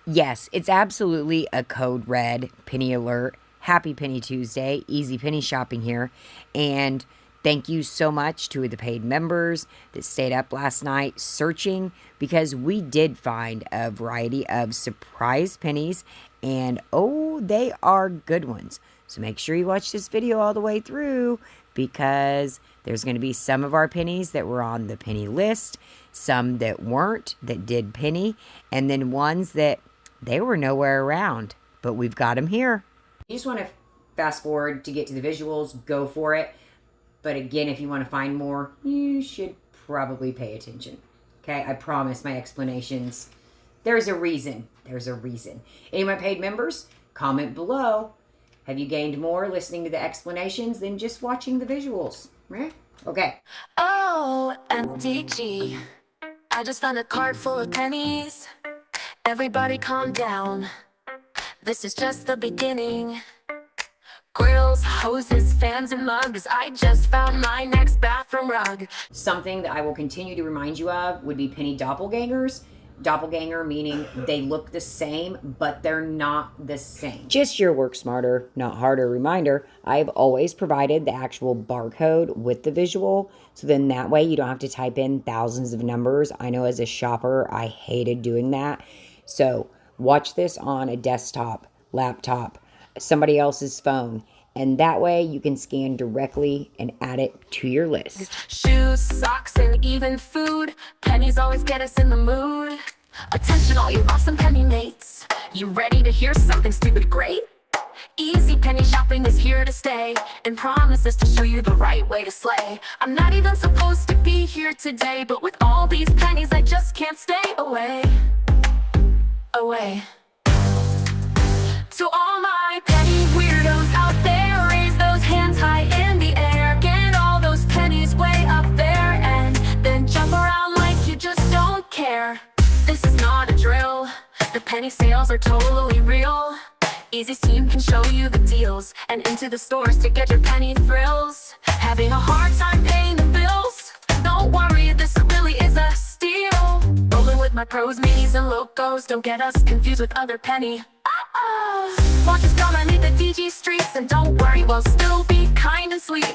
Yes, it's absolutely a code red penny alert. Happy Penny Tuesday. Easy penny shopping here. And thank you so much to the paid members that stayed up last night searching, because we did find a variety of surprise pennies, and oh, they are good ones. So make sure you watch this video all the way through, because there's going to be some of our pennies that were on the penny list, some that weren't, that did penny, and then ones that they were nowhere around, but we've got them here. You just want to fast forward to get to the visuals, go for it. But again, if you want to find more, you should probably pay attention. Okay, I promise my explanations, there's a reason. There's a reason. Any of my paid members, comment below. Have you gained more listening to the explanations than just watching the visuals? Right? Okay. Oh, MDG. I just found a cart full of pennies. Everybody calm down. This is just the beginning. Grills, hoses, fans, and mugs. I just found my next bathroom rug. Something that I will continue to remind you of would be penny doppelgangers. Doppelganger meaning they look the same, but they're not the same. Just your work smarter, not harder reminder, I've always provided the actual barcode with the visual, so then that way you don't have to type in thousands of numbers. I know as a shopper, I hated doing that. So watch this on a desktop, laptop, somebody else's phone, and that way you can scan directly and add it to your list. Shoes, socks, and even food. Pennies always get us in the mood. Attention all you awesome penny mates. You ready to hear something stupid great? Easy penny shopping is here to stay, and promises to show you the right way to slay. I'm not even supposed to be here today, but with all these pennies I just can't stay away. To all my penny weirdos out there, raise those hands high in the air. Get all those pennies way up there, and then jump around like you just don't care. This is not a drill. The penny sales are totally real. Easy Team can show you the deals, and into the stores to get your penny thrills. Having a hard time paying the bills? Don't worry, this really is a steal. Rolling with my pros, minis, and locos. Don't get us confused with other penny. Watch us come underneath the DG streets, and don't worry, we'll still be kind and sweet.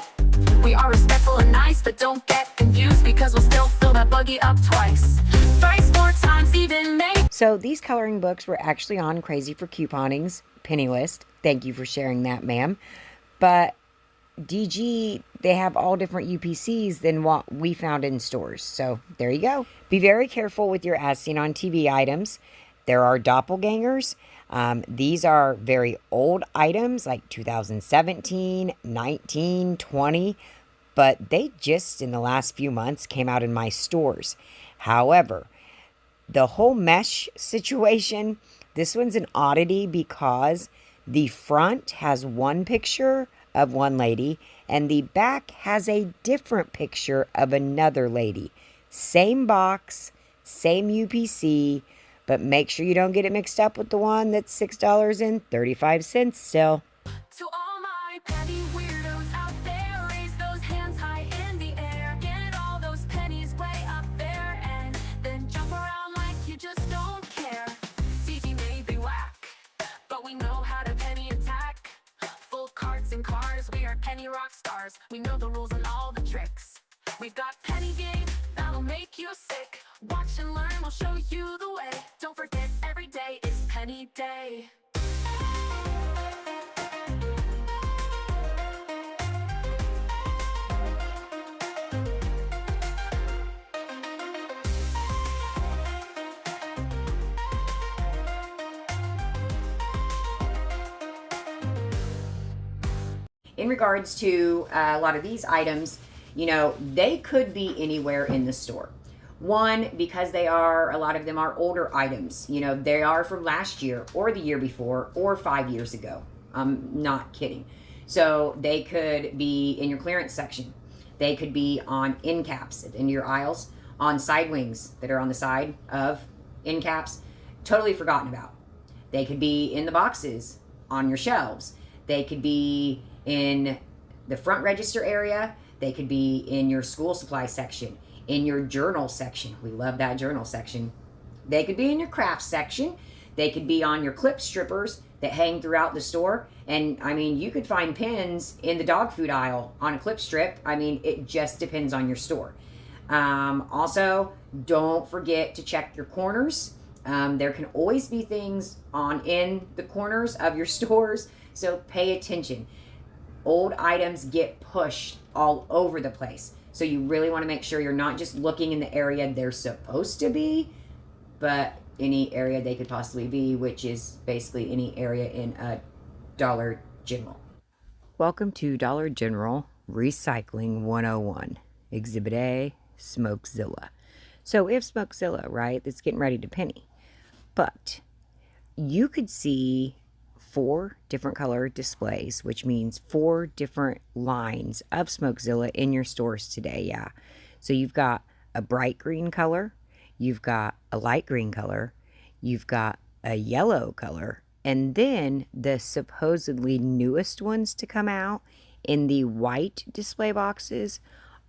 We are respectful and nice, but don't get confused, because we'll still fill that buggy up twice, thrice, 4 times, even maybe. So these coloring books were actually on Crazy for Couponing's penny list. Thank you for sharing that, ma'am. But DG, they have all different UPCs than what we found in stores. So there you go. Be very careful with your as seen on TV items. There are doppelgangers. These are very old items like 2017, 19, 20, but they just in the last few months came out in my stores. However, the whole mesh situation, this one's an oddity because the front has one picture of one lady and the back has a different picture of another lady. Same box, same UPC, but make sure you don't get it mixed up with the one that's $6.35 still. To all my penny weirdos out there, raise those hands high in the air. Get all those pennies way up there, and then jump around like you just don't care. CG may be whack, but we know how to penny attack. Full carts and cars, we are penny rock stars. We know the rules and all the tricks. We've got penny game that'll make you sick. Watch and learn, we'll show you the way. Don't forget, every day is penny day. In regards to a lot of these items, you know, they could be anywhere in the store. One, because a lot of them are older items. You know, they are from last year or the year before or 5 years ago. I'm not kidding. So they could be in your clearance section. They could be on end caps in your aisles, on side wings that are on the side of end caps, totally forgotten about. They could be in the boxes on your shelves. They could be in the front register area. They could be in your school supply section, in your journal section. We love that journal section. They could be in your craft section. They could be on your clip strippers that hang throughout the store. And I mean, you could find pins in the dog food aisle on a clip strip. I mean, it just depends on your store. Also, don't forget to check your corners. There can always be things in the corners of your stores, so pay attention. Old items get pushed all over the place, so you really want to make sure you're not just looking in the area they're supposed to be, but any area they could possibly be, which is basically any area in a Dollar General. Welcome to Dollar General Recycling 101. Exhibit A, Smokezilla. So we have Smokezilla, right, that's getting ready to penny. But you could see 4 different color displays, which means 4 different lines of Smokezilla in your stores today, yeah. So you've got a bright green color, you've got a light green color, you've got a yellow color, and then the supposedly newest ones to come out in the white display boxes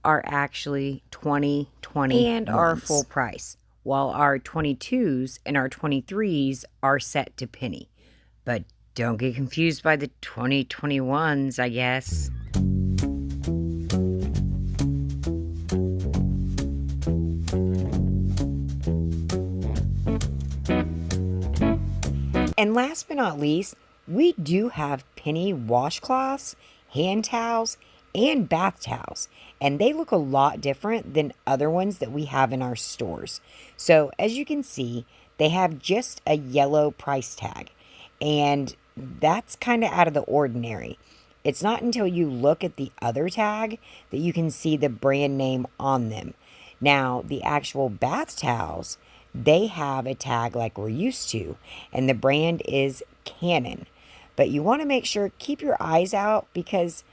are actually 2020 and are full price, while our 22s and our 23s are set to penny. But don't get confused by the 2021s, I guess. And last but not least, we do have penny washcloths, hand towels, and bath towels, and they look a lot different than other ones that we have in our stores. So as you can see, they have just a yellow price tag, and that's kind of out of the ordinary. It's not until you look at the other tag that you can see the brand name on them. Now, the actual bath towels, they have a tag like we're used to, and the brand is Canon. But you want to make sure, keep your eyes out, because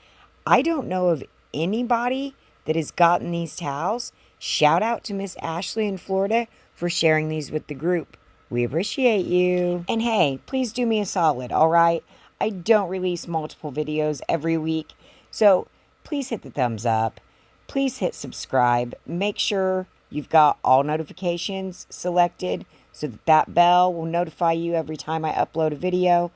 I don't know of anybody that has gotten these towels. Shout out to Miss Ashley in Florida for sharing these with the group. We appreciate you. And hey, please do me a solid, all right? I don't release multiple videos every week, so please hit the thumbs up. Please hit subscribe. Make sure you've got all notifications selected so that bell will notify you every time I upload a video.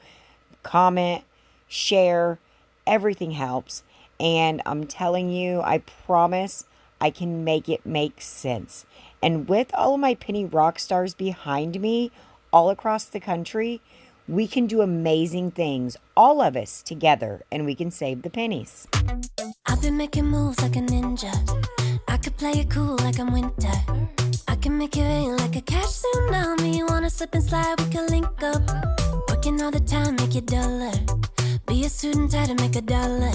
Comment, share, everything helps. And I'm telling you, I promise I can make it make sense. And with all of my penny rock stars behind me all across the country, we can do amazing things, all of us together, and we can save the pennies. I've been making moves like a ninja. I could play it cool like I'm winter. I can make it rain like a cash tsunami. You wanna slip and slide, we can link up. Working all the time, make it dollar. Be a student, try to make $1.